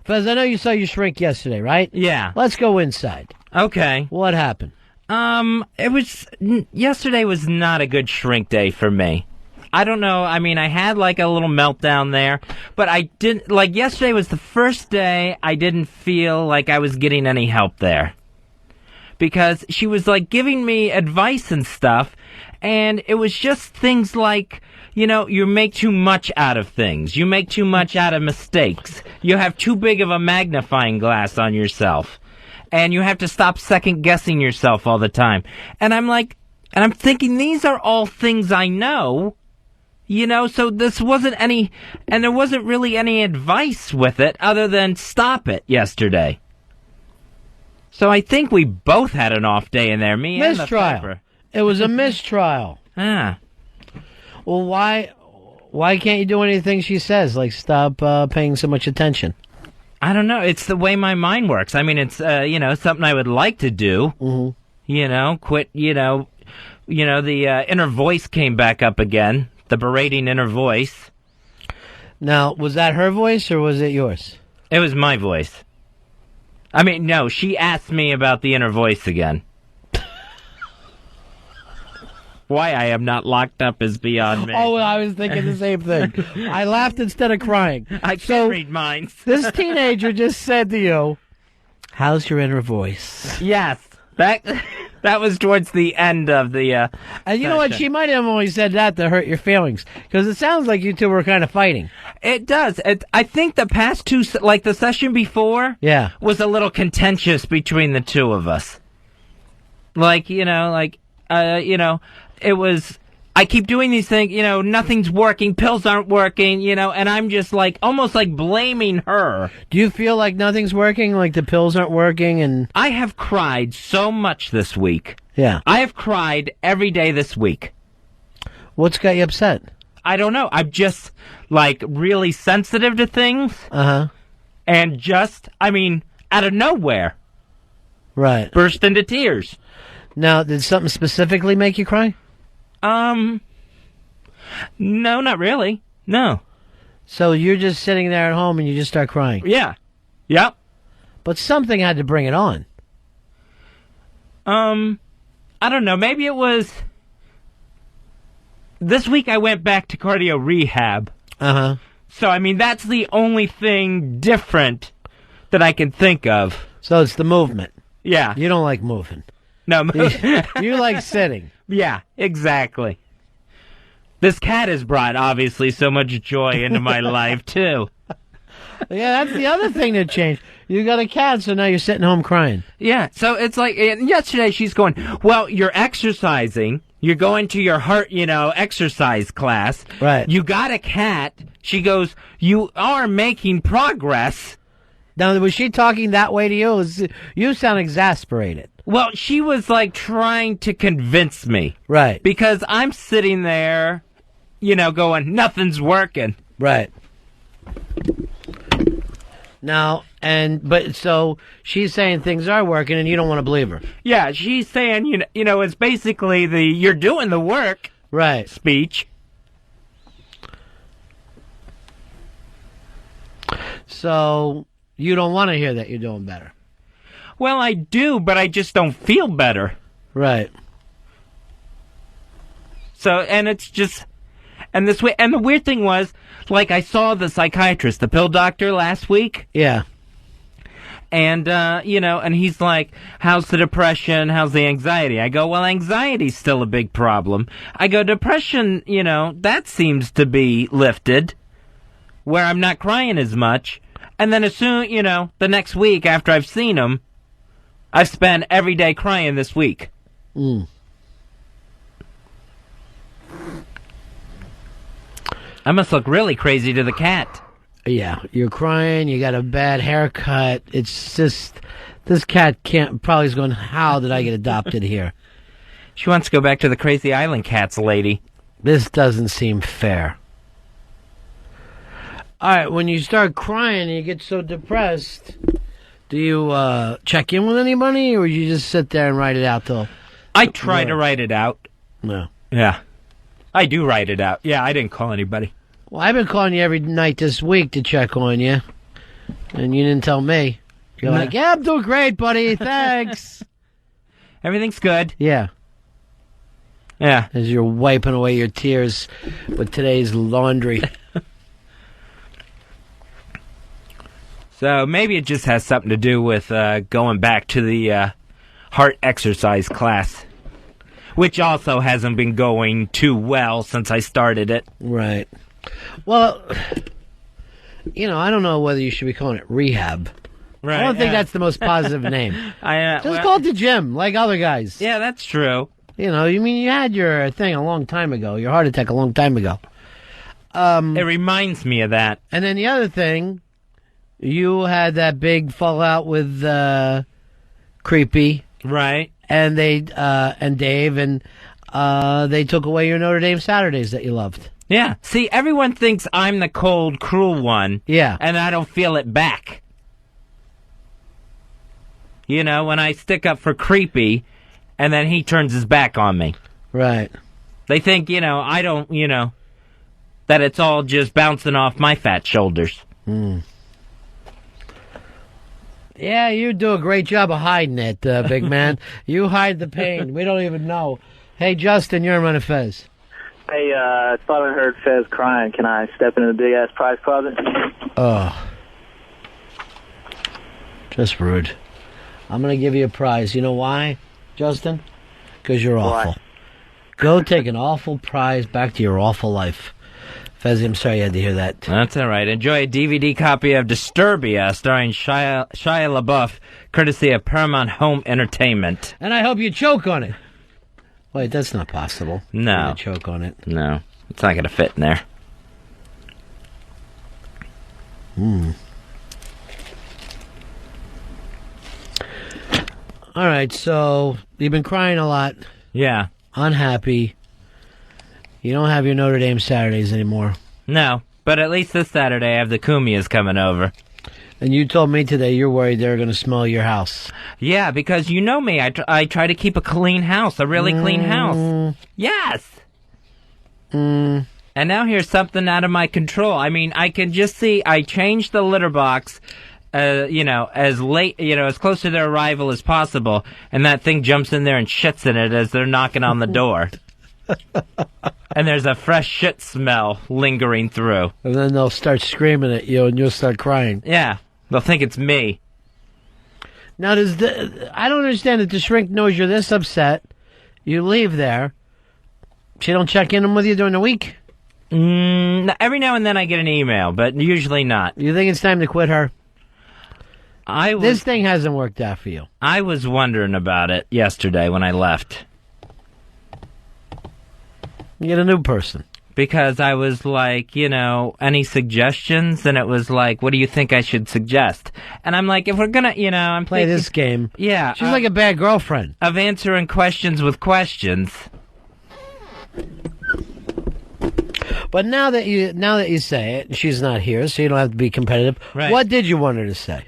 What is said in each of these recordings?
Because I know you saw your shrink yesterday, right? Yeah. Let's go inside. Okay. What happened? Yesterday was not a good shrink day for me. I don't know. I mean, I had like a little meltdown there, but I didn't, like yesterday was the first day I didn't feel like I was getting any help there. Because she was like giving me advice and stuff, and it was just things like, you know, you make too much out of things. You make too much out of mistakes. You have too big of a magnifying glass on yourself. And you have to stop second-guessing yourself all the time. And I'm like, and I'm thinking these are all things I know. You know, so this wasn't any, and there wasn't really any advice with it other than stop it yesterday. So I think we both had an off day in there, me and the Mistrial. pepper. It was a mistrial. Ah. Well, why can't you do anything she says? Like stop paying so much attention. I don't know. It's the way my mind works. I mean, it's, you know, something I would like to do. Mm-hmm. You know, quit, the inner voice came back up again. The berating inner voice. Now, was that her voice or was it yours? It was my voice. I mean, no, she asked me about the inner voice again. Why I am not locked up is beyond me. Oh, I was thinking the same thing. I laughed instead of crying. I can't read minds. This teenager just said to you, how's your inner voice? Yes. That was towards the end of the and you know what? She might have only said that to hurt your feelings. Because it sounds like you two were kind of fighting. It does. I think the past two, like the session before, was a little contentious between the two of us. Like, it was, I keep doing these things, nothing's working, pills aren't working, and I'm just like, almost like blaming her. Do you feel like nothing's working, like the pills aren't working? And I have cried so much this week. Yeah. I have cried every day this week. What's got you upset? I don't know. I'm just, like, really sensitive to things. Uh-huh. And just, out of nowhere. Right. Burst into tears. Now, did something specifically make you cry? No, not really. No. So you're just sitting there at home and you just start crying? Yeah. Yep. But something had to bring it on. I don't know. Maybe it was... This week I went back to cardio rehab. Uh-huh. So, that's the only thing different that I can think of. So it's the movement. Yeah. You don't like moving. No. You like sitting. Yeah, exactly. This cat has brought, obviously, so much joy into my life, too. Yeah, that's the other thing that changed. You got a cat, so now you're sitting home crying. Yeah, so it's like, yesterday she's going, well, you're exercising. You're going to your heart, exercise class. Right. You got a cat. She goes, you are making progress. Now, was she talking that way to you? You sound exasperated. Well, she was, like, trying to convince me. Right. Because I'm sitting there, going, nothing's working. Right. Now, so she's saying things are working and you don't want to believe her. Yeah, she's saying, it's basically the you're doing the work right speech. So you don't want to hear that you're doing better. Well, I do, but I just don't feel better. Right. So, and it's just, and this way, and the weird thing was, like, I saw the psychiatrist, the pill doctor last week. Yeah. And, and he's like, how's the depression? How's the anxiety? I go, well, anxiety's still a big problem. I go, depression, that seems to be lifted, where I'm not crying as much. And then as soon, the next week after I've seen him, I've spent every day crying this week. Mm. I must look really crazy to the cat. Yeah, you're crying, you got a bad haircut. It's just, this cat probably is going, how did I get adopted here? She wants to go back to the Crazy Island Cats lady. This doesn't seem fair. All right, when you start crying and you get so depressed, do you check in with anybody, or you just sit there and write it out till... I try to write it out. No. Yeah. I do write it out. Yeah, I didn't call anybody. Well, I've been calling you every night this week to check on you. And you didn't tell me. You're like, yeah, I'm doing great, buddy. Thanks. Everything's good. Yeah. Yeah. As you're wiping away your tears with today's laundry. So maybe it just has something to do with going back to the heart exercise class, which also hasn't been going too well since I started it. Right. Well, I don't know whether you should be calling it rehab. Right. I don't think that's the most positive name. Just call it the gym, like other guys. Yeah, that's true. You had your thing a long time ago, your heart attack a long time ago. It reminds me of that. And then the other thing, you had that big fallout with Creepy. Right. And and Dave, and they took away your Notre Dame Saturdays that you loved. Yeah. See, everyone thinks I'm the cold, cruel one. Yeah. And I don't feel it back. When I stick up for Creepy, and then he turns his back on me. Right. They think, I don't, that it's all just bouncing off my fat shoulders. Yeah, you do a great job of hiding it, big man. You hide the pain. We don't even know. Hey, Justin, you're in Run of Fez. Hey, I thought I heard Fez crying. Can I step into the big-ass prize closet? Oh. Just rude. I'm going to give you a prize. You know why, Justin? Because you're awful. Why? Go take an awful prize back to your awful life. Fezzy, I'm sorry you had to hear that. That's all right. Enjoy a DVD copy of Disturbia starring Shia LaBeouf, courtesy of Paramount Home Entertainment. And I hope you choke on it. Wait, that's not possible. No. You choke on it. No. It's not going to fit in there. All right, so you've been crying a lot. Yeah. Unhappy. You don't have your Notre Dame Saturdays anymore. No, but at least this Saturday I have the Kumias coming over. And you told me today you're worried they're going to smell your house. Yeah, because you know me. I try to keep a clean house, a really clean house. Yes. And now here's something out of my control. I mean, I can just see I changed the litter box, as late, as close to their arrival as possible, and that thing jumps in there and shits in it as they're knocking on the door. And there's a fresh shit smell lingering through. And then they'll start screaming at you and you'll start crying. Yeah, they'll think it's me. Now, I don't understand that the shrink knows you're this upset. You leave there. She don't check in with you during the week? Every now and then I get an email, but usually not. You think it's time to quit her? This thing hasn't worked out for you. I was wondering about it yesterday when I left. Get a new person. Because I was like, any suggestions? And it was like, what do you think I should suggest? And I'm like, if we're going to, I'm Play this game. Yeah. She's like a bad girlfriend. Of answering questions with questions. But now that you say it, she's not here, so you don't have to be competitive. Right. What did you want her to say?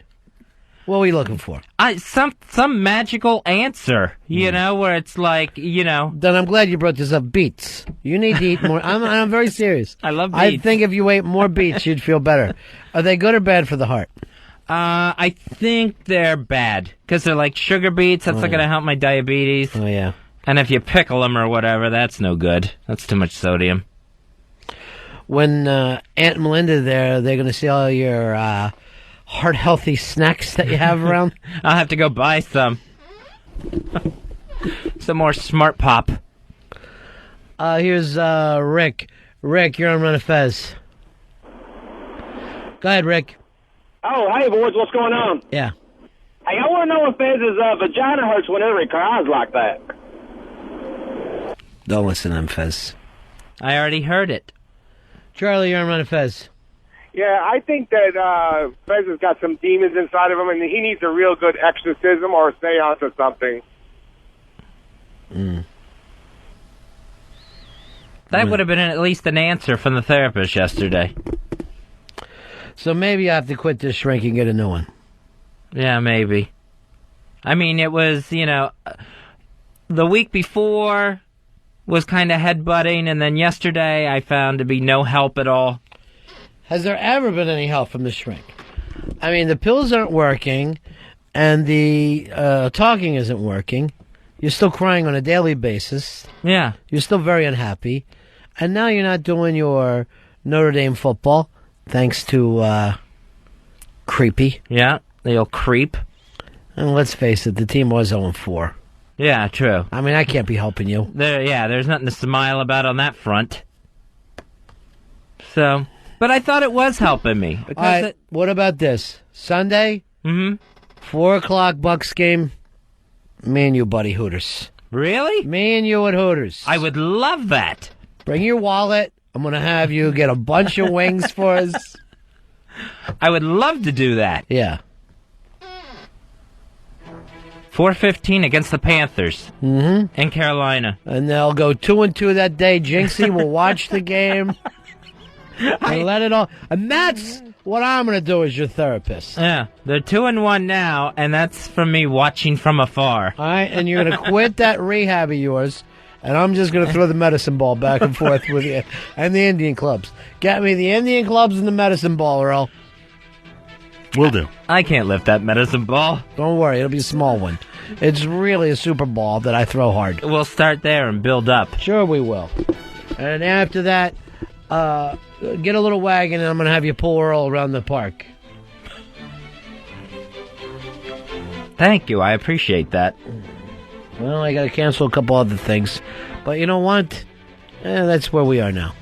What were you looking for? Some magical answer, where it's like, Then I'm glad you brought this up. Beets. You need to eat more. I'm very serious. I love beets. I think if you ate more beets, you'd feel better. Are they good or bad for the heart? I think they're bad because they're like sugar beets. That's not going to help my diabetes. Oh, yeah. And if you pickle them or whatever, that's no good. That's too much sodium. When Aunt Melinda they're going to see all your heart-healthy snacks that you have around. I'll have to go buy some. Some more Smart Pop. Here's Rick. Rick, you're on Run of Fez. Go ahead, Rick. Oh, hey, boys, what's going on? Yeah. Hey, I want to know if Fez's vagina hurts whenever he cries like that. Don't listen to him, Fez. I already heard it. Charlie, you're on Run of Fez. Yeah, I think that Fez has got some demons inside of him, and he needs a real good exorcism or a seance or something. That would have been at least an answer from the therapist yesterday. So maybe I have to quit this shrink and get a new one. Yeah, maybe. I mean, it was, the week before was kind of headbutting, and then yesterday I found to be no help at all. Has there ever been any help from the shrink? I mean, the pills aren't working, and the talking isn't working. You're still crying on a daily basis. Yeah. You're still very unhappy. And now you're not doing your Notre Dame football, thanks to Creepy. Yeah, they'll creep. And let's face it, the team was 0-4. Yeah, true. I mean, I can't be helping you. There's nothing to smile about on that front. So, but I thought it was helping me. All right, what about this? Sunday, 4 o'clock Bucks game, me and you, buddy, Hooters. Really? Me and you at Hooters. I would love that. Bring your wallet. I'm going to have you get a bunch of wings for us. I would love to do that. Yeah. 4:15 against the Panthers in Carolina. And they'll go 2-2 that day. Jinxie will watch the game and let it all. And that's what I'm going to do as your therapist. Yeah, they're 2-1 now, and that's from me watching from afar. All right, and you're going to quit that rehab of yours, and I'm just going to throw the medicine ball back and forth with you and the Indian clubs. Get me the Indian clubs and the medicine ball, Earl. Will do. I can't lift that medicine ball. Don't worry, it'll be a small one. It's really a super ball that I throw hard. We'll start there and build up. Sure we will. And after that, get a little wagon and I'm going to have you pull Earl around the park. Thank you, I appreciate that. Well, I got to cancel a couple other things. But you know what? That's where we are now.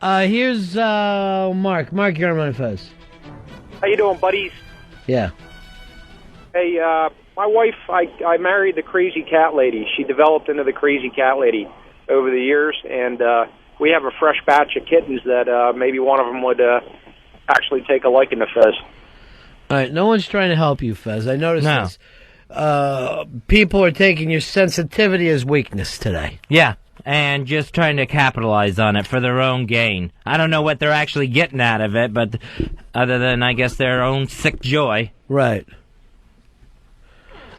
Here's Mark. Mark, you're on my Fez. How you doing, buddies? Yeah. Hey, my wife, I married the crazy cat lady. She developed into the crazy cat lady over the years, and we have a fresh batch of kittens that maybe one of them would actually take a liking to Fez. All right, no one's trying to help you, Fez. I noticed No. this. People are taking your sensitivity as weakness today. Yeah, and just trying to capitalize on it for their own gain. I don't know what they're actually getting out of it, but other than, I guess, their own sick joy. Right.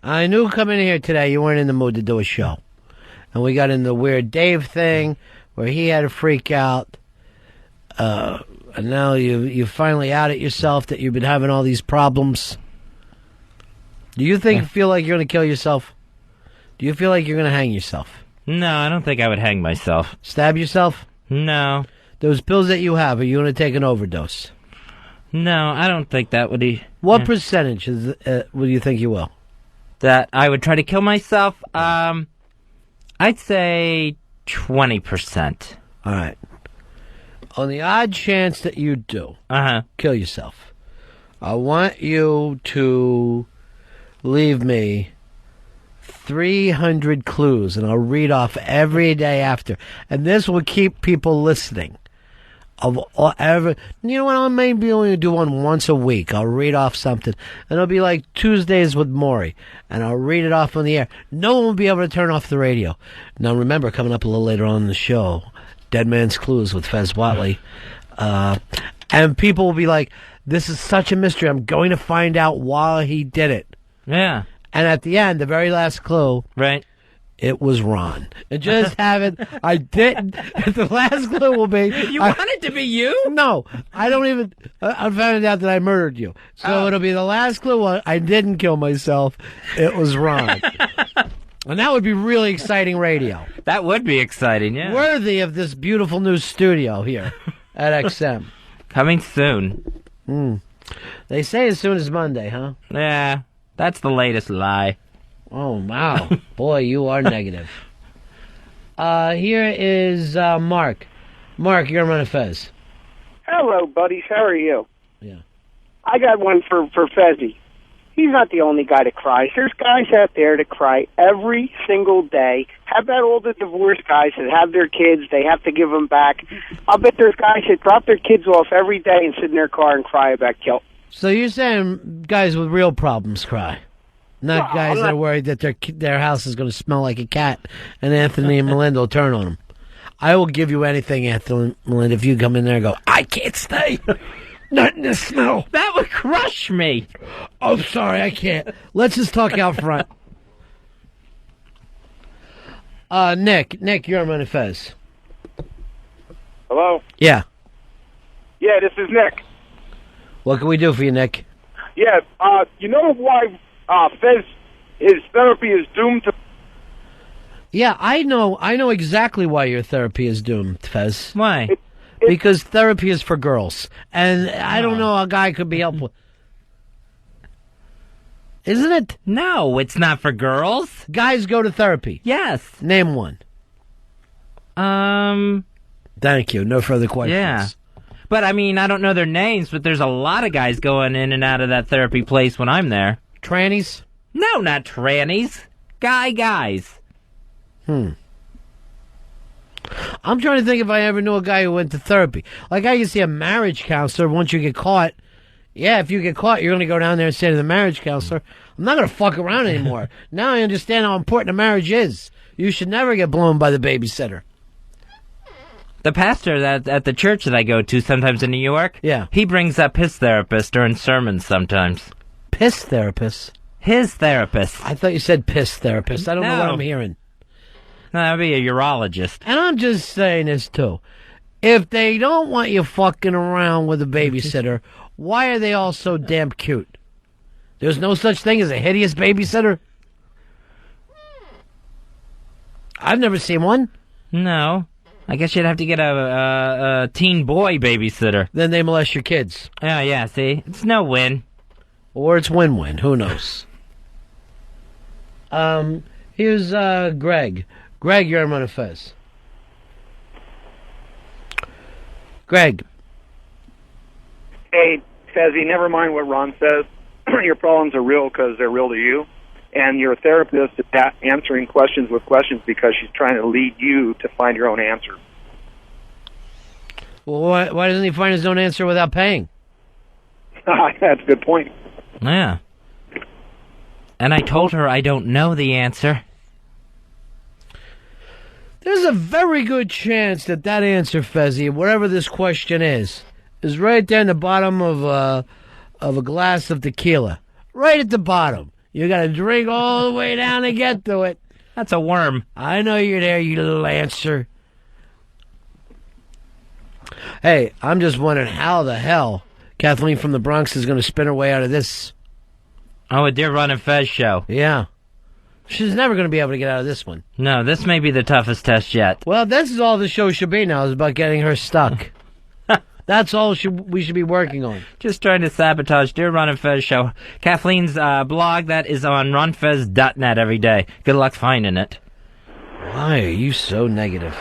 I knew coming in here today you weren't in the mood to do a show. And we got in the weird Dave thing where he had to freak out. And now you finally out it yourself that you've been having all these problems. Do you feel like you're going to kill yourself? Do you feel like you're going to hang yourself? No, I don't think I would hang myself. Stab yourself? No. Those pills that you have, are you going to take an overdose? No, I don't think that would be... What percentage would you think you will? That I would try to kill myself? I'd say 20%. All right. On the odd chance that you do kill yourself, I want you to leave me 300 clues, and I'll read off every day after. And this will keep people listening. You know what? I'll maybe only do one once a week. I'll read off something. And it'll be like Tuesdays with Maury. And I'll read it off on the air. No one will be able to turn off the radio. Now remember, coming up a little later on in the show, Dead Man's Clues with Fez Watley. And people will be like, this is such a mystery. I'm going to find out why he did it. Yeah. And at the end, the very last clue, Right. it was Ron. And just have it. I didn't. The last clue will be. You want it to be you? No, I don't even. I found out that I murdered you. So it'll be the last clue. I didn't kill myself. It was Ron. And that would be really exciting radio. That would be exciting, yeah. Worthy of this beautiful new studio here at XM. Coming soon. They say as soon as Monday, huh? Yeah, that's the latest lie. Oh, wow. Boy, you are negative. Here is Mark. Mark, you're on Fez. Hello, buddies. How are you? Yeah. I got one for Fezzy. He's not the only guy that cries. There's guys out there that cry every single day. How about all the divorced guys that have their kids, they have to give them back? I'll bet there's guys that drop their kids off every day and sit in their car and cry about guilt. So you're saying guys with real problems cry? Not Well, guys that are worried that their house is going to smell like a cat and Anthony and Melinda will turn on them. I will give you anything, Anthony and Melinda, if you come in there and go, I can't stay. Not in the smell. That would crush me. Oh, sorry, I can't. Let's just talk out front. Nick, you're on Fez. Hello? Yeah. Yeah, this is Nick. What can we do for you, Nick? Yeah, you know why Fez, his therapy is doomed to... Yeah, I know exactly why your therapy is doomed, Fez. Why? Because therapy is for girls. And I don't know how a guy could be helpful. Isn't it? No, it's not for girls. Guys go to therapy. Yes. Name one. Thank you. No further questions. Yeah. But, I mean, I don't know their names, but there's a lot of guys going in and out of that therapy place when I'm there. Trannies? No, not trannies. Guys. I'm trying to think if I ever knew a guy who went to therapy. Like, I used to see a marriage counselor once you get caught. Yeah, if you get caught, you're going to go down there and say to the marriage counselor, I'm not going to fuck around anymore. Now I understand how important a marriage is. You should never get blown by the babysitter. The pastor at the church that I go to sometimes in New York, Yeah. he brings up his therapist during sermons sometimes. Piss therapist? His therapist. I thought you said piss therapist. I don't know what No. I'm hearing. No, that would be a urologist. And I'm just saying this, too. If they don't want you fucking around with a babysitter, why are they all so damn cute? There's no such thing as a hideous babysitter? I've never seen one. No. I guess you'd have to get a teen boy babysitter. Then they molest your kids. Oh, yeah, see? It's no win. Or it's win-win. Who knows? Here's Greg. Greg, you're on Run of Fez. Greg. Hey, Fezzy, never mind what Ron says. Your problems are real because they're real to you. And your therapist is answering questions with questions because she's trying to lead you to find your own answer. Well, why doesn't he find his own answer without paying? That's a good point. Yeah. And I told her I don't know the answer. There's a very good chance that answer, Fezzy, whatever this question is right there in the bottom of a glass of tequila. Right at the bottom. You got to drink all the way down to get to it. That's a worm. I know you're there, you little answer. Hey, I'm just wondering how the hell Kathleen from the Bronx is going to spin her way out of this. Oh, a Dear Ron and Fez show. Yeah. She's never going to be able to get out of this one. No, this may be the toughest test yet. Well, this is all the show should be now, is about getting her stuck. That's all we should be working on. Just trying to sabotage Dear Ron and Fez show. Kathleen's blog, that is on ronfez.net every day. Good luck finding it. Why are you so negative?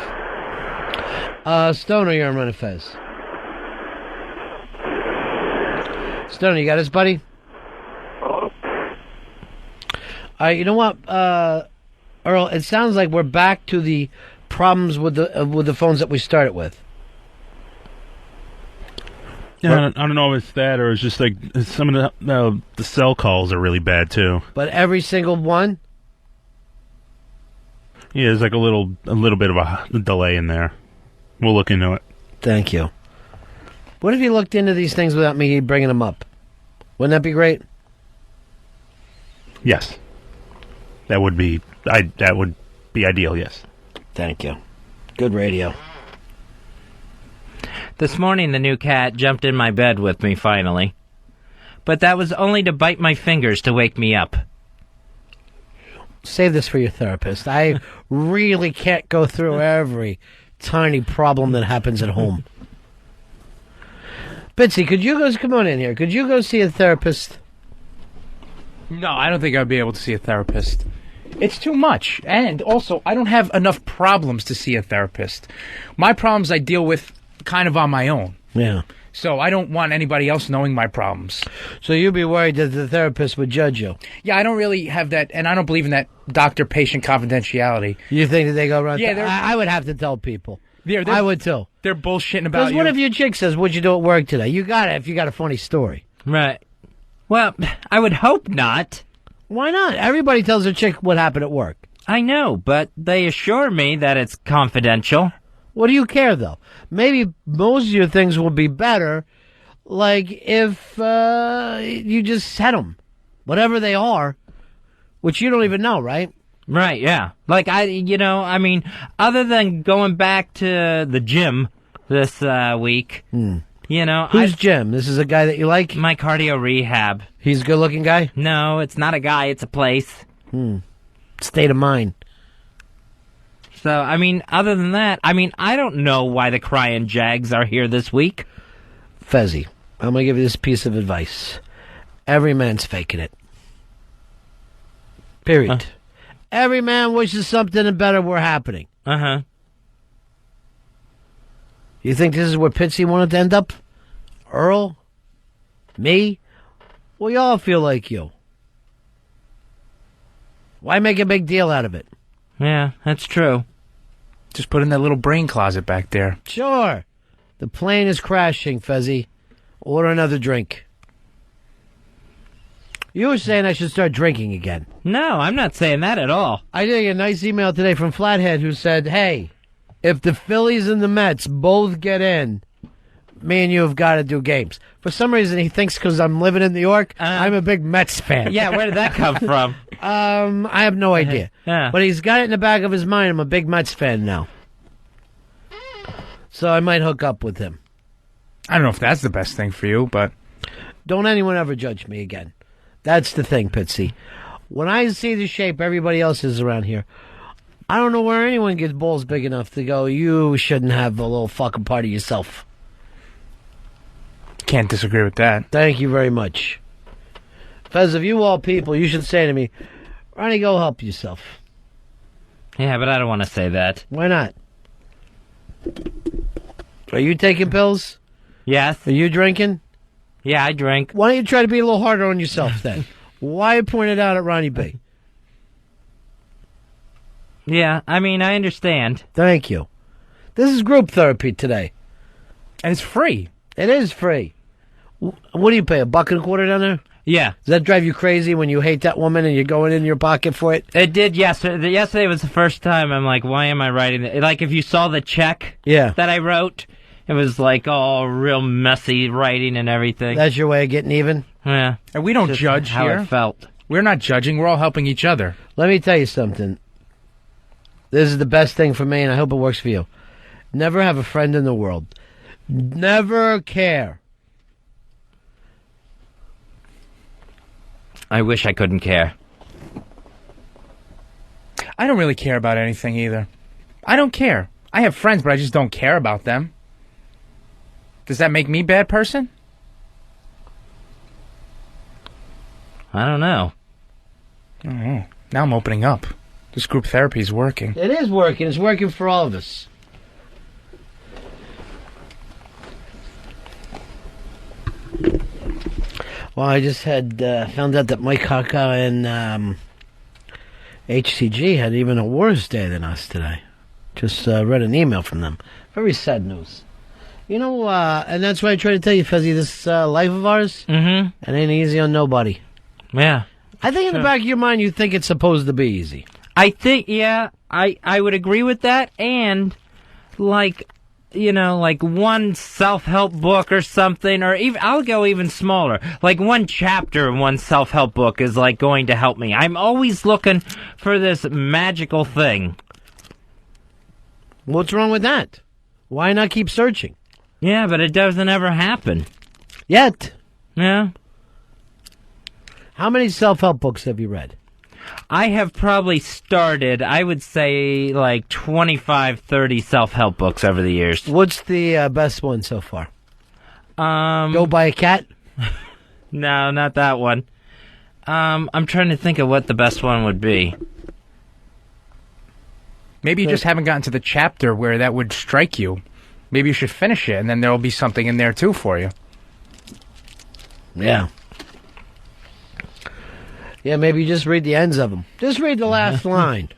Stoner, you're on Run of Fez. Stoner, you got us, buddy? All right, you know what, Earl? It sounds like we're back to the problems with the phones that we started with. Yeah, I don't know if it's that or it's just like some of the cell calls are really bad too. But every single one? Yeah, there's like a little bit of a delay in there. We'll look into it. Thank you. What if you looked into these things without me bringing them up? Wouldn't that be great? Yes. That would be ideal, yes. Thank you. Good radio. This morning, the new cat jumped in my bed with me, finally. But that was only to bite my fingers to wake me up. Save this for your therapist. I really can't go through every tiny problem that happens at home. Bitsy, come on in here. Could you go see a therapist? No, I don't think I'd be able to see a therapist. It's too much. And also, I don't have enough problems to see a therapist. My problems I deal with kind of on my own. Yeah. So I don't want anybody else knowing my problems. So you'd be worried that the therapist would judge you? Yeah, I don't really have that, and I don't believe in that doctor-patient confidentiality. You think that they go around? Yeah, I would have to tell people. They're I would too. They're bullshitting about Because you. what if your chick says, "What'd you do at work today?" You got it if you got a funny story. Right. Well, I would hope not. Why not? Everybody tells their chick what happened at work. I know, but they assure me that it's confidential. What do you care, though? Maybe most of your things will be better, like if you just said them, whatever they are, which you don't even know, right? Right, yeah. Like, I mean, other than going back to the gym this week, You know, Who's Jim? This is a guy that you like? my cardio rehab. He's a good-looking guy? No, it's not a guy, it's a place. State of mind. So, I mean, other than that, I mean, I don't know why the crying Jags are here this week. Fezzi, I'm going to give you this piece of advice. Every man's faking it. Period. Every man wishes something better were happening. Uh-huh. You think this is where Pitsy wanted to end up? Earl? Me? We all feel like you. Why make a big deal out of it? Yeah, that's true. Just put in that little brain closet back there. Sure. The plane is crashing, Fezzi. Order another drink. You were saying I should start drinking again. No, I'm not saying that at all. I did get a nice email today from Flathead who said, hey, if the Phillies and the Mets both get in, me and you have got to do games. For some reason, he thinks because I'm living in New York, I'm a big Mets fan. Yeah, where did that come from? I have no idea. Yeah. But he's got it in the back of his mind. I'm a big Mets fan now. So I might hook up with him. I don't know if that's the best thing for you, but... Don't anyone ever judge me again. That's the thing, Pitsy. When I see the shape everybody else is around here, I don't know where anyone gets balls big enough to go, you shouldn't have a little fucking party yourself. Can't disagree with that. Thank you very much. Fez, of you all people, you should say to me, Ronnie, go help yourself. Yeah, but I don't want to say that. Why not? Are you taking pills? Yes. Are you drinking? Yeah, I drink. Why don't you try to be a little harder on yourself then? Why point it out at Ronnie B? Yeah, I mean, I understand. Thank you. This is group therapy today. And it's free. It is free. What do you pay, $1.25 down there? Yeah. Does that drive you crazy when you hate that woman and you're going in your pocket for it? It did yesterday. Yesterday was the first time I'm like, why am I writing it? Like, if you saw the check that I wrote, it was like all real messy writing and everything. That's your way of getting even? Yeah. And we don't Just judge how here. it felt. We're not judging. We're all helping each other. Let me tell you something. This is the best thing for me, and I hope it works for you. Never have a friend in the world. Never care. I wish I couldn't care. I don't really care about anything either. I don't care. I have friends, but I just don't care about them. Does that make me a bad person? I don't know. I don't know. Now I'm opening up. This group therapy is working. It is working. It's working for all of us. Well, I just had found out that Mike Haka and HCG had even a worse day than us today. Just read an email from them. Very sad news. You know, and that's why I try to tell you, Fezzi, this life of ours, it ain't easy on nobody. Yeah. I think in the back of your mind you think it's supposed to be easy. I think, yeah, I would agree with that. And, like, you know, like one self-help book or something, or even, I'll go even smaller. Like one chapter in one self-help book is like going to help me. I'm always looking for this magical thing. What's wrong with that? Why not keep searching? Yeah, but it doesn't ever happen. Yet. Yeah. How many self-help books have you read? I have probably started, I would say, like 25, 30 self-help books over the years. What's the best one so far? Go Buy a Cat? No, not that one. I'm trying to think of what the best one would be. Maybe you just haven't gotten to the chapter where that would strike you. Maybe you should finish it, and then there'll be something in there, too, for you. Yeah. Yeah, maybe you just read the ends of them. Just read the last line.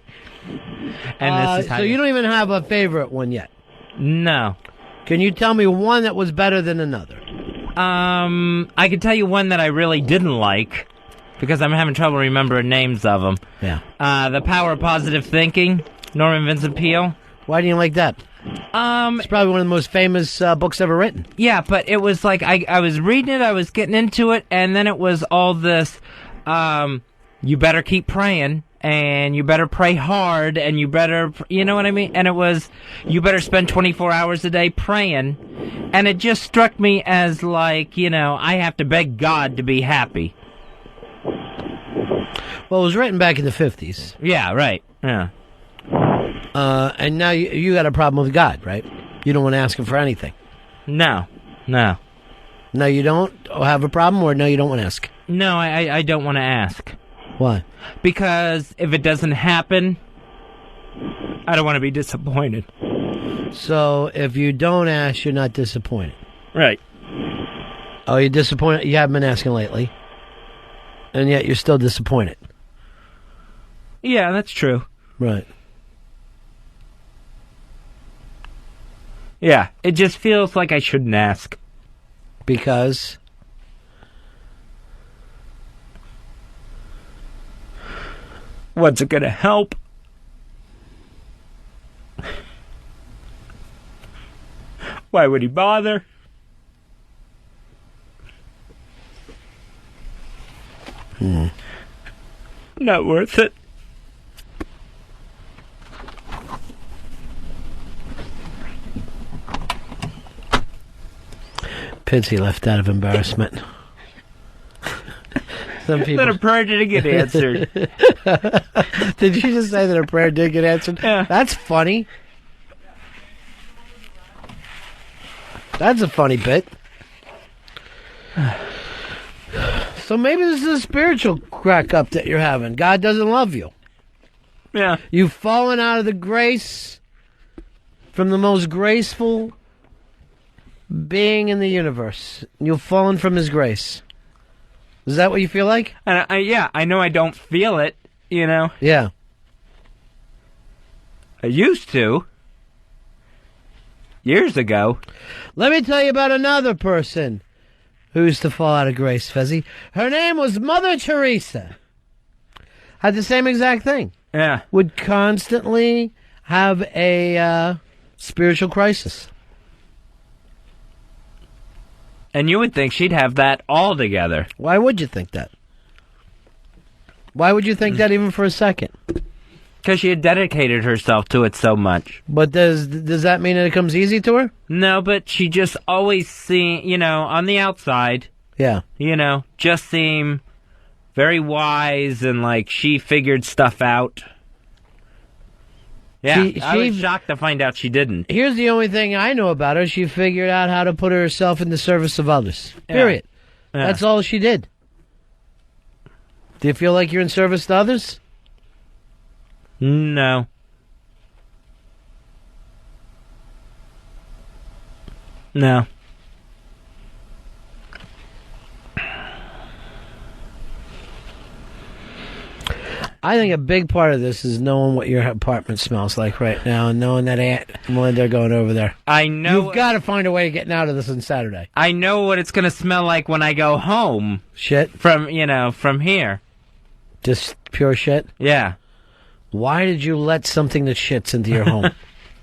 And this is how so you don't even have a favorite one yet? No. Can you tell me one that was better than another? I could tell you one that I really didn't like, because I'm having trouble remembering names of them. Yeah. The Power of Positive Thinking, Norman Vincent Peale. Why do you like that? It's probably one of the most famous books ever written. Yeah, but it was like, I was reading it, I was getting into it, and then it was all this, you better keep praying, and you better pray hard, and you better, you know what I mean? And it was, you better spend 24 hours a day praying. And it just struck me as like, you know, I have to beg God to be happy. Well, it was written back in the 50s. Yeah, right. Yeah. And now you got a problem with God, right? You don't want to ask him for anything. No. No, you don't have a problem, or no, you don't want to ask? No, I don't want to ask. Why? Because if it doesn't happen, I don't want to be disappointed. So if you don't ask, you're not disappointed. Right. Oh, you're disappointed? You haven't been asking lately. And yet you're still disappointed. Yeah, that's true. Right. Yeah, it just feels like I shouldn't ask. Because? What's it gonna help? Why would he bother? Not worth it. Pitsy left out of embarrassment. Some people. That a prayer didn't get answered. Did you just say that a prayer did get answered? Yeah. That's funny. That's a funny bit. So maybe this is a spiritual crack up that you're having. God doesn't love you. Yeah. You've fallen out of the grace from the most graceful being in the universe. You've fallen from his grace. Is that what you feel like? And I know I don't feel it, you know. Yeah. I used to. Years ago. Let me tell you about another person who used to fall out of grace, Fezzi. Her name was Mother Teresa. Had the same exact thing. Yeah. Would constantly have a spiritual crisis. And you would think she'd have that all together. Why would you think that? Why would you think that even for a second? Because she had dedicated herself to it so much. But does that mean that it comes easy to her? No, but she just always seemed, you know, on the outside, Yeah. you know, just seemed very wise and like she figured stuff out. Yeah, I was shocked to find out she didn't. Here's the only thing I know about her. She figured out how to put herself in the service of others. Period. Yeah. That's all she did. Do you feel like you're in service to others? No. No. I think a big part of this is knowing what your apartment smells like right now and knowing that Aunt Melinda are going over there. I know. You've got to find a way of getting out of this on Saturday. I know what it's going to smell like when I go home. Shit? From, you know, from here. Just pure shit? Yeah. Why did you let something that shits into your home?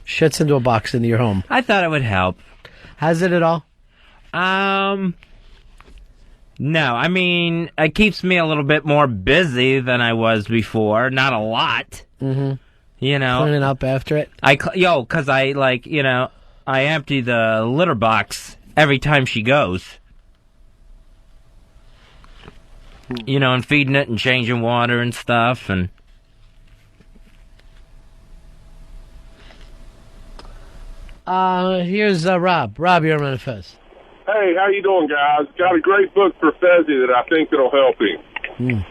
Shits into a box into your home. I thought it would help. Has it at all? No, I mean, it keeps me a little bit more busy than I was before. Not a lot. Mm-hmm. You know. Cleaning up after it? Because I, like, you know, I empty the litter box every time she goes. You know, and feeding it and changing water and stuff, and... Here's Rob. Rob, you're on the Fez. Hey, how you doing, guys? Got a great book for Fezzi that I think that'll help him.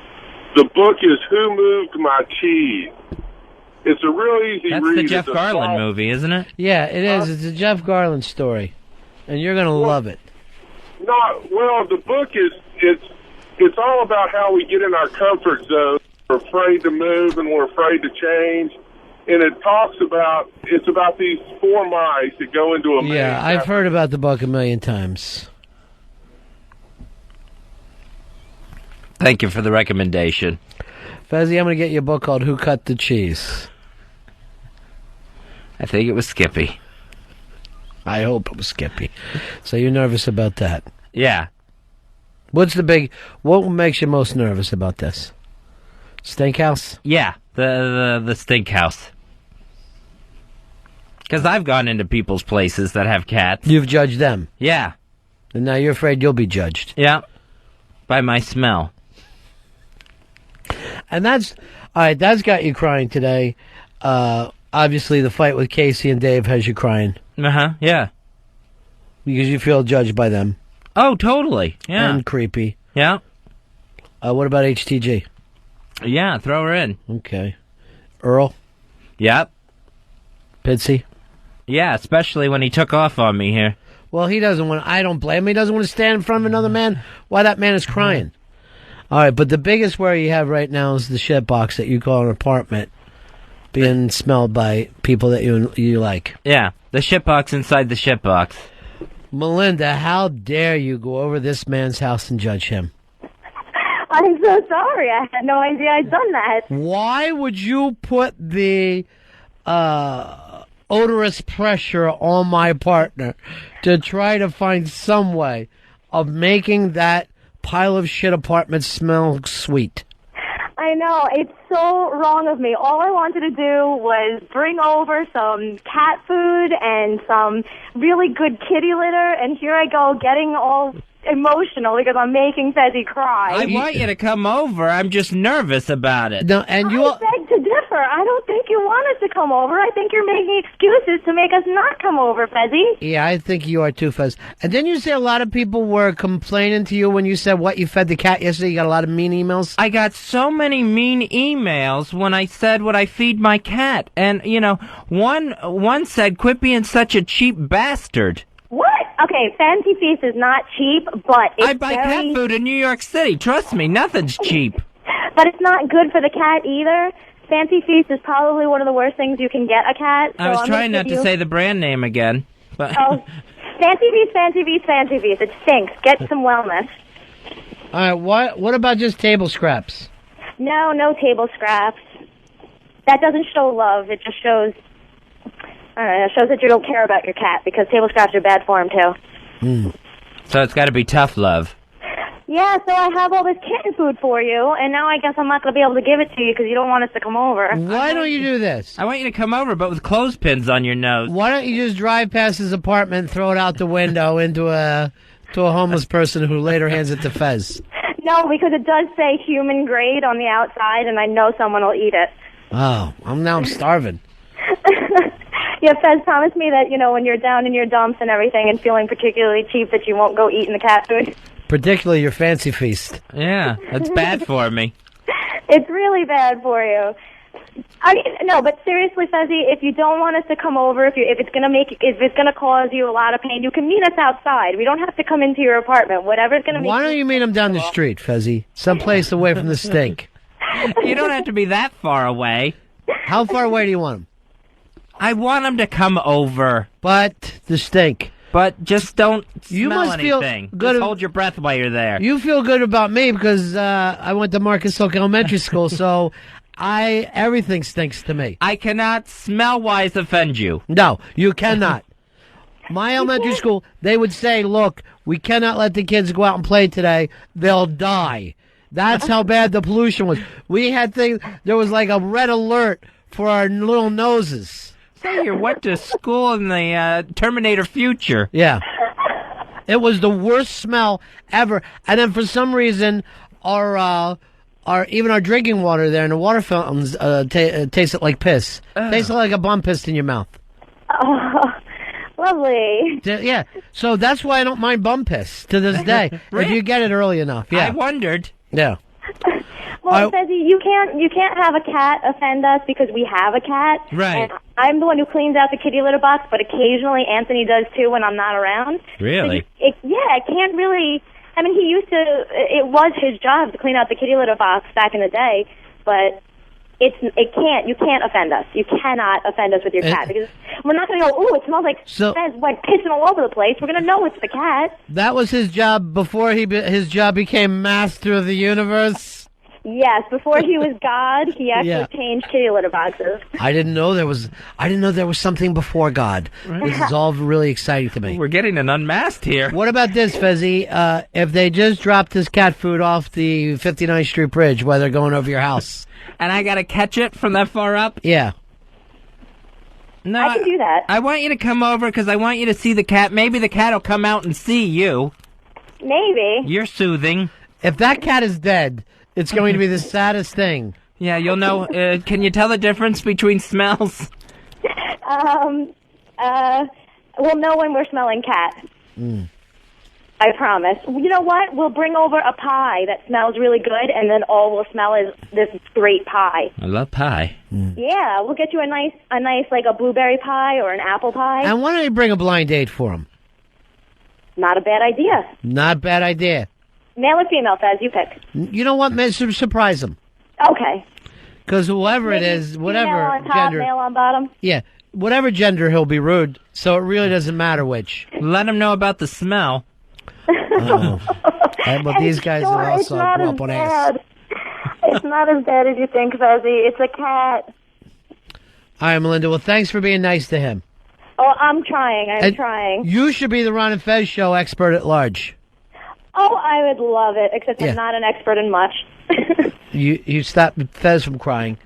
The book is Who Moved My Cheese? It's a real easy read. That's the Jeff Garland movie, isn't it? Yeah, it is. It's a Jeff Garland story, and you're gonna love it. The book is it's all about how we get in our comfort zone. We're afraid to move and we're afraid to change. And it's about these four mice that go into a maze. Yeah, I've heard about the book a million times. Thank you for the recommendation. Fezzi, I'm going to get you a book called Who Cut the Cheese. I think it was Skippy. I hope it was Skippy. So you're nervous about that? Yeah. What makes you most nervous about this? Steakhouse? Yeah, the steakhouse. Because I've gone into people's places that have cats. You've judged them. Yeah. And now you're afraid you'll be judged. Yeah. By my smell. And that's got you crying today. Obviously, the fight with Casey and Dave has you crying. Yeah. Because you feel judged by them. Oh, totally. Yeah. And creepy. Yeah. What about HTG? Yeah, throw her in. Okay. Earl? Yep. Pitsy? Yeah, especially when he took off on me here. Well, he doesn't want. I don't blame him. He doesn't want to stand in front of another man while that man is crying. All right, but the biggest worry you have right now is the shit box that you call an apartment being smelled by people that you like. Yeah, the shitbox inside the shitbox. Melinda, how dare you go over this man's house and judge him? I'm so sorry. I had no idea I'd done that. Why would you put the odorous pressure on my partner to try to find some way of making that pile of shit apartment smell sweet? I know. It's so wrong of me. All I wanted to do was bring over some cat food and some really good kitty litter, and here I go getting all emotional because I'm making Fezzi cry. I want you to come over. I'm just nervous about it. No, and you. I beg to differ. I don't think you want us to come over. I think you're making excuses to make us not come over, Fezzi. Yeah, I think you are too, Fez. And then you say a lot of people were complaining to you when you said what you fed the cat yesterday. You got a lot of mean emails. I got so many mean emails when I said what I feed my cat, and one said, "Quit being such a cheap bastard." What? Okay, Fancy Feast is not cheap, but it's I buy cat food in New York City. Trust me, nothing's cheap. But it's not good for the cat either. Fancy Feast is probably one of the worst things you can get a cat. So I was trying not to say the brand name again. But Oh, Fancy Feast, Fancy Feast, Fancy Feast. It stinks. Get some wellness. All right, what about just table scraps? No table scraps. That doesn't show love. It just shows... it shows that you don't care about your cat, because table scraps are bad for him, too. So it's got to be tough love. Yeah, so I have all this kitten food for you, and now I guess I'm not going to be able to give it to you because you don't want us to come over. Why don't you do this? I want you to come over, but with clothespins on your nose. Why don't you just drive past his apartment and throw it out the window into a homeless person who later hands it to Fez? No, because it does say human grade on the outside, and I know someone will eat it. Oh, I'm starving. Yeah, Fez, promise me that, when you're down in your dumps and everything and feeling particularly cheap, that you won't go eating the cat food. Particularly your Fancy Feast. Yeah, that's bad for me. It's really bad for you. No, but seriously, Fezzi, if you don't want us to come over, if it's gonna cause you a lot of pain, you can meet us outside. We don't have to come into your apartment. Whatever's gonna make. Why don't you meet him down the street, Fezzi? Someplace away from the stink. You don't have to be that far away. How far away do you want him? I want him to come over. But the stink. But just don't You smell must feel anything. good Just hold your breath while you're there. You feel good about me because I went to Marcus Silk Elementary School, so everything stinks to me. I cannot smell-wise offend you. No, you cannot. My elementary school, they would say, look, we cannot let the kids go out and play today. They'll die. That's how bad the pollution was. We had things, there was like a red alert for our little noses. Say you went to school in the Terminator future. Yeah. It was the worst smell ever. And then for some reason, our drinking water there and the water fountains tasted like piss. Tasted like a bum pissed in your mouth. Oh, lovely. Yeah. So that's why I don't mind bum piss to this day. If you get it early enough. Yeah. I wondered. Yeah. Well, Fezzi, you can't have a cat offend us because we have a cat. Right. And I'm the one who cleans out the kitty litter box, but occasionally Anthony does too when I'm not around. Really? So it can't really. I mean, he used to. It was his job to clean out the kitty litter box back in the day, but it can't. You can't offend us. You cannot offend us with your cat because we're not going to go. Ooh, it smells like Fez went pissing all over the place. We're going to know it's the cat. That was his job before his job became master of the universe. Yes, before he was God, he actually Yeah. changed kitty litter boxes. I didn't know there was something before God. This is all really exciting to me. We're getting an unmasked here. What about this, Fezzi? If they just dropped this cat food off the 59th Street Bridge while they're going over your house. And I gotta catch it from that far up? Yeah. No, I can do that. I want you to come over because I want you to see the cat. Maybe the cat will come out and see you. Maybe. You're soothing. If that cat is dead, it's going to be the saddest thing. Yeah, you'll know. Can you tell the difference between smells? We'll know when we're smelling cat. I promise. You know what? We'll bring over a pie that smells really good, and then all we'll smell is this great pie. I love pie. Yeah, we'll get you a nice like a blueberry pie or an apple pie. And why don't you bring a blind date for him? Not a bad idea. Not a bad idea. Male or female, Fez, you pick. You know what? Man, surprise him. Okay. Because whoever it Maybe is, whatever female on top, gender, male on bottom. yeah, whatever gender, he'll be rude. So it really doesn't matter which. Let him know about the smell. Well, these guys Sure, are it's also not grow as up on ass. bad. It's not as bad as you think, Fezzy. It's a cat. All right, Melinda. Well, thanks for being nice to him. Oh, I'm trying. I'm And trying. You should be the Ron and Fez show expert at large. Oh, I would love it, except Yeah. I'm not an expert in much. You stopped Fez from crying.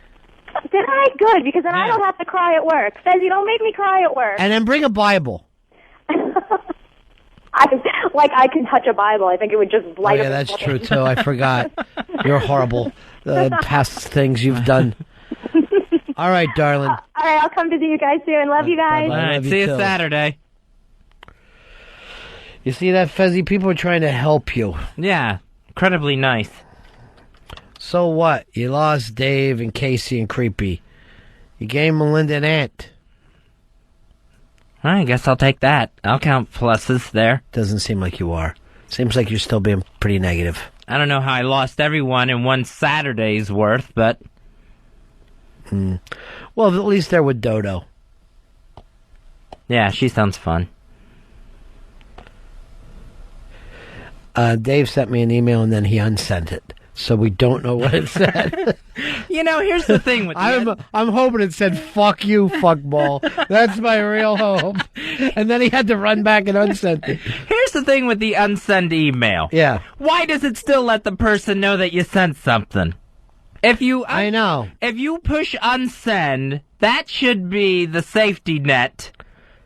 Did I? Good, because then I don't have to cry at work. Fez, you don't make me cry at work. And then bring a Bible. I can touch a Bible. I think it would just Oh, light yeah, up. that's true, too. I forgot. You're horrible. Past things you've done. All right, darling. All right, I'll come visit you guys soon. Love you guys. All right, love you see you too. Saturday. You see that, Fezzy? People are trying to help you. Yeah, incredibly nice. So what? You lost Dave and Casey and Creepy. You gave Melinda an aunt. I guess I'll take that. I'll count pluses there. Doesn't seem like you are. Seems like you're still being pretty negative. I don't know how I lost everyone in one Saturday's worth, but... Well, at least they're with Dodo. Yeah, she sounds fun. Dave sent me an email and then he unsent it. So we don't know what it said. You know, here's the thing with I'm hoping it said, fuck you, fuckball. That's my real hope. And then he had to run back and unsend it. Here's the thing with the unsend email. Yeah. Why does it still let the person know that you sent something? If you I know. If you push unsend, that should be the safety net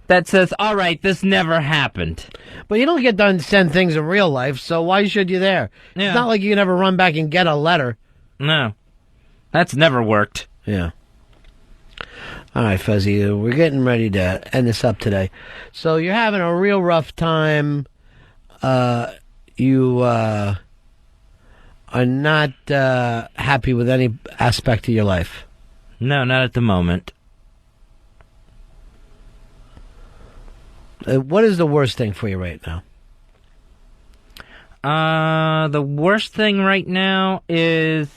that says, all right, this never happened. But you don't get to unsend things in real life, so why should you there? Yeah. It's not like you can ever run back and get a letter. No. That's never worked. Yeah. All right, Fuzzy, we're getting ready to end this up today. So you're having a real rough time. You are not happy with any aspect of your life. No, not at the moment. What is the worst thing for you right now? The worst thing right now is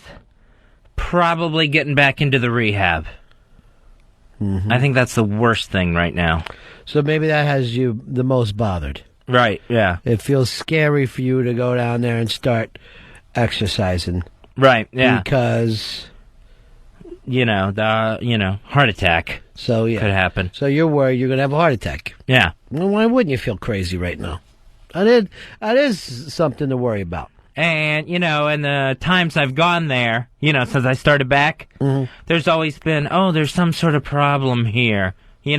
probably getting back into the rehab. Mm-hmm. I think that's the worst thing right now. So maybe that has you the most bothered. Right, yeah. It feels scary for you to go down there and start exercising. Right, yeah. Because heart attack. So yeah, could happen. So you're worried you're going to have a heart attack. Yeah. Well, why wouldn't you feel crazy right now? That is something to worry about. And, in the times I've gone there, since I started back, there's always been, there's some sort of problem here. They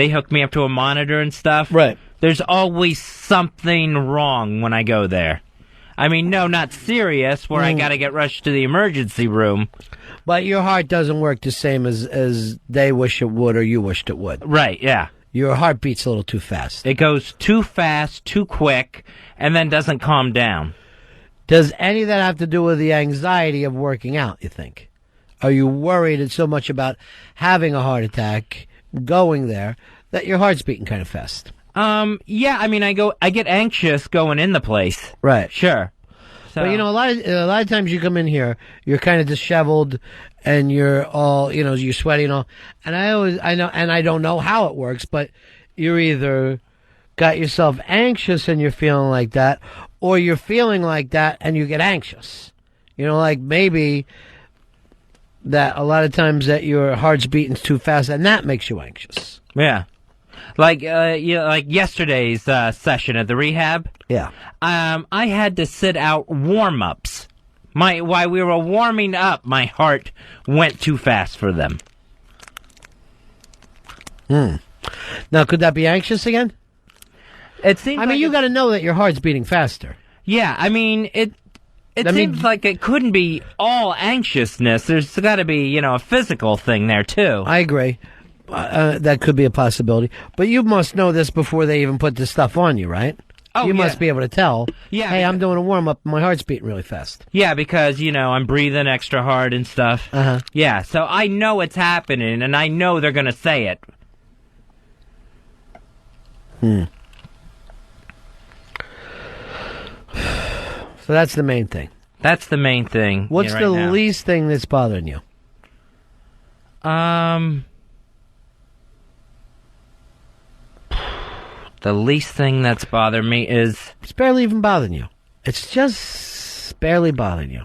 hooked me up to a monitor and stuff. Right. There's always something wrong when I go there. I mean, no, not serious, where I got to get rushed to the emergency room. But your heart doesn't work the same as they wish it would or you wished it would. Right, yeah. Your heart beats a little too fast. It goes too fast, too quick, and then doesn't calm down. Does any of that have to do with the anxiety of working out, you think? Are you worried so much about having a heart attack, going there, that your heart's beating kind of fast? Yeah, I mean, I get anxious going in the place. Right. Sure. So, But a lot of times you come in here, you're kind of disheveled, and you're all, you're sweaty and all. And I don't know how it works, but you're either got yourself anxious and you're feeling like that, or you're feeling like that and you get anxious. You know, like maybe that a lot of times that your heart's beating too fast, and that makes you anxious. Yeah. Like yesterday's session at the rehab. Yeah. I had to sit out warm-ups. While we were warming up, my heart went too fast for them. Now, could that be anxious again? It seems. I mean, you got to know that your heart's beating faster. Yeah, I mean it seems like it couldn't be all anxiousness. There's got to be, a physical thing there too. I agree. That could be a possibility. But you must know this before they even put this stuff on you, right? Oh, you must be able to tell. Yeah. Hey, I'm doing a warm-up. My heart's beating really fast. Yeah, because, I'm breathing extra hard and stuff. Uh-huh. Yeah, so I know it's happening, and I know they're going to say it. So that's the main thing. That's the main thing. What's right the now. least thing that's bothering you? The least thing that's bothering me is... It's barely even bothering you. It's just barely bothering you.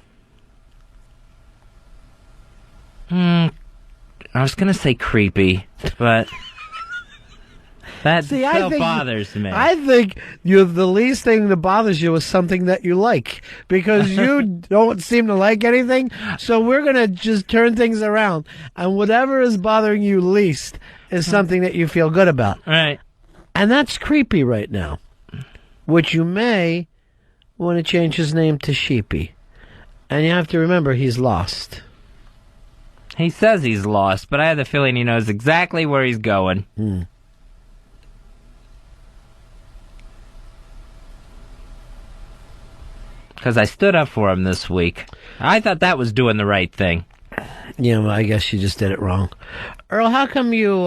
I was going to say creepy, but... That still bothers me. I think the least thing that bothers you is something that you like, because you don't seem to like anything. So we're going to just turn things around, and whatever is bothering you least is something that you feel good about. Right. And that's creepy right now, which you may want to change his name to Sheepy. And you have to remember he's lost. He says he's lost, but I have the feeling he knows exactly where he's going. Because I stood up for him this week. I thought that was doing the right thing. Yeah, well, I guess you just did it wrong. Earl, how come you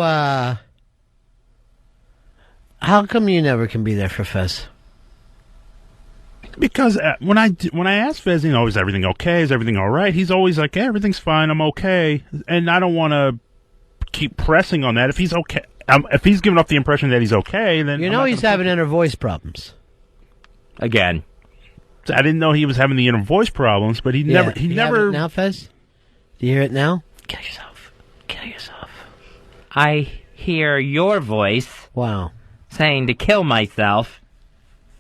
never can be there for Fez? Because when I ask Fez, is everything okay? Is everything all right? He's always like, yeah, everything's fine. I'm okay. And I don't want to keep pressing on that. If he's okay, if he's giving off the impression that he's okay, then he's having inner voice problems. Again. I didn't know he was having the inner voice problems, but he never. You have it now, Fez? Do you hear it now? Kill yourself. Kill yourself. I hear your voice. Wow. Saying to kill myself.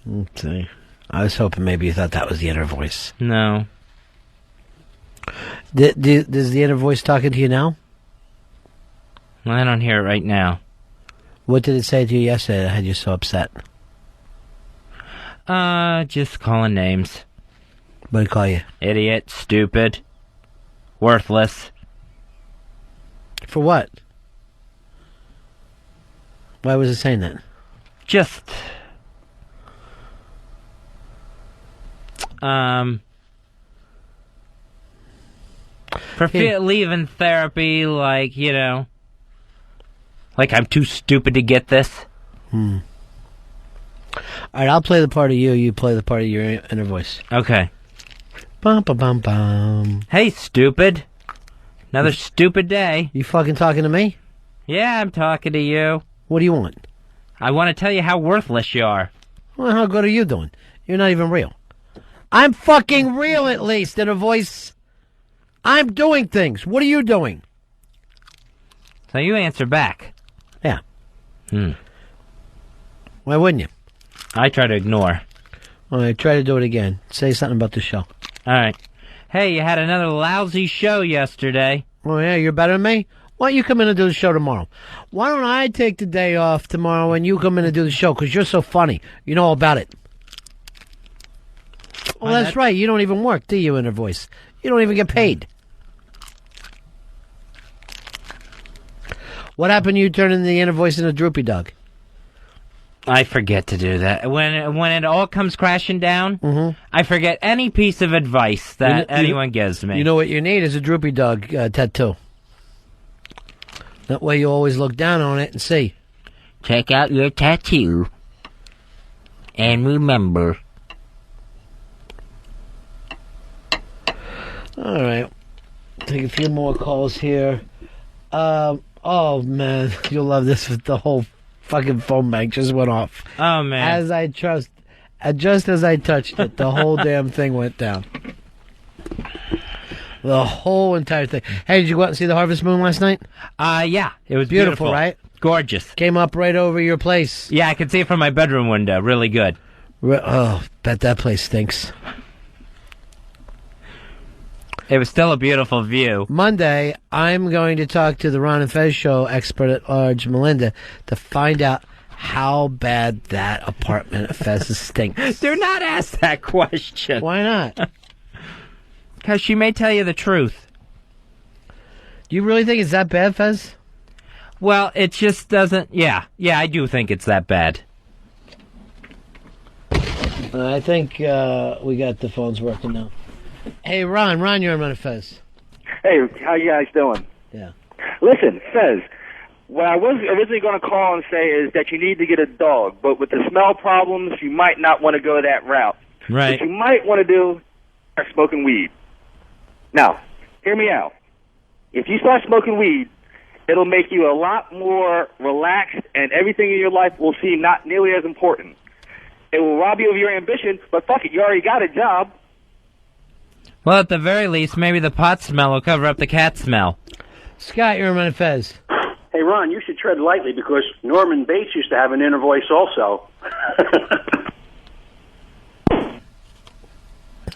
Let's see. I was hoping maybe you thought that was the inner voice. No. Does the inner voice talking to you now? I don't hear it right now. What did it say to you yesterday that had you so upset? Just calling names. What did it call you? Idiot, stupid, worthless. For what? Why was it saying that? Just, for leaving therapy, like I'm too stupid to get this. All right, I'll play the part of you. You play the part of your inner voice. Okay. Bum, bum, bum, bum. Hey, stupid. Another stupid day. You fucking talking to me? Yeah, I'm talking to you. What do you want? I want to tell you how worthless you are. Well, how good are you doing? You're not even real. I'm fucking real, at least, in a voice. I'm doing things. What are you doing? So you answer back. Yeah. Why wouldn't you? I try to ignore. All right, try to do it again. Say something about the show. All right. Hey, you had another lousy show yesterday. Oh, yeah, you're better than me? Why don't you come in and do the show tomorrow? Why don't I take the day off tomorrow and you come in and do the show? Because you're so funny. You know all about it. Well, that's right. You don't even work, do you, Inner Voice? You don't even get paid. What happened to you turning the Inner Voice into a droopy dog? I forget to do that. When it all comes crashing down, I forget any piece of advice that anyone gives me. You know what you need is a droopy dog tattoo. That way you always look down on it and see. Check out your tattoo. And remember. All right. Take a few more calls here. Oh, man. You'll love this. The whole fucking phone bank just went off. Oh, man. Just as I touched it, the whole damn thing went down. The whole entire thing. Hey, did you go out and see the harvest moon last night? Yeah, it was Beautiful, right? Gorgeous. Came up right over your place. Yeah, I could see it from my bedroom window. Really good. Oh, bet that place stinks. It was still a beautiful view. Monday, I'm going to talk to the Ron and Fez show expert at large, Melinda, to find out how bad that apartment of Fez's stinks. Do not ask that question. Why not? Because she may tell you the truth. Do you really think it's that bad, Fez? Well, it just doesn't... Yeah, I do think it's that bad. I think we got the phones working now. Hey, Ron, you're on Run and Fez. Hey, how you guys doing? Yeah. Listen, Fez, what I was originally going to call and say is that you need to get a dog, but with the smell problems, you might not want to go that route. Right. What you might want to do is start smoking weed. Now, hear me out. If you start smoking weed, it'll make you a lot more relaxed, and everything in your life will seem not nearly as important. It will rob you of your ambition, but fuck it, you already got a job. Well, at the very least, maybe the pot smell will cover up the cat smell. Scott, you're on Run and Fez. Hey, Ron, you should tread lightly because Norman Bates used to have an inner voice also.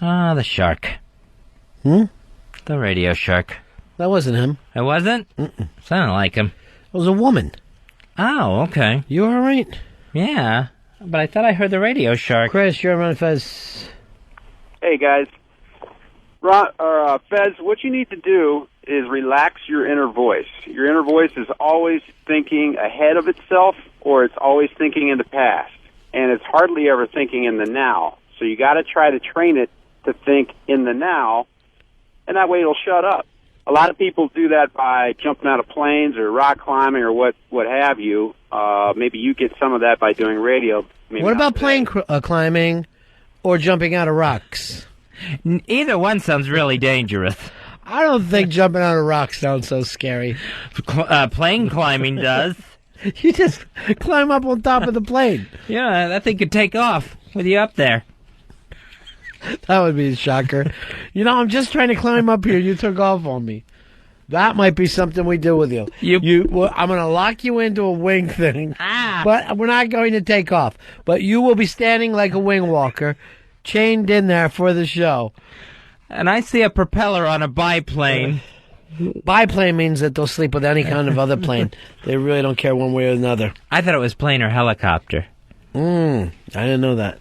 Ah, the shark. The radio shark. That wasn't him. It wasn't? Mm-mm. Sounded like him. It was a woman. Oh, okay. You all right? Yeah, but I thought I heard the radio shark. Chris, you're on Run and Fez. Hey, guys. Ron, Fez, what you need to do is relax your inner voice. Your inner voice is always thinking ahead of itself, or it's always thinking in the past, and it's hardly ever thinking in the now. So you got to try to train it to think in the now, and that way it'll shut up. A lot of people do that by jumping out of planes or rock climbing or what have you. Maybe you get some of that by doing radio. Maybe what about today. plane climbing or jumping out of rocks? Either one sounds really dangerous. I don't think jumping out of rocks sounds so scary. Plane climbing does. You just climb up on top of the plane. Yeah, that thing could take off with you up there. That would be a shocker. You know, I'm just trying to climb up here. You took off on me. That might be something we do with you. Well, I'm going to lock you into a wing thing, but we're not going to take off. But you will be standing like a wing walker, chained in there for the show. And I see a propeller on a biplane. Biplane means that they'll sleep with any kind of other plane. They really don't care one way or another. I thought it was plane or helicopter. I didn't know that.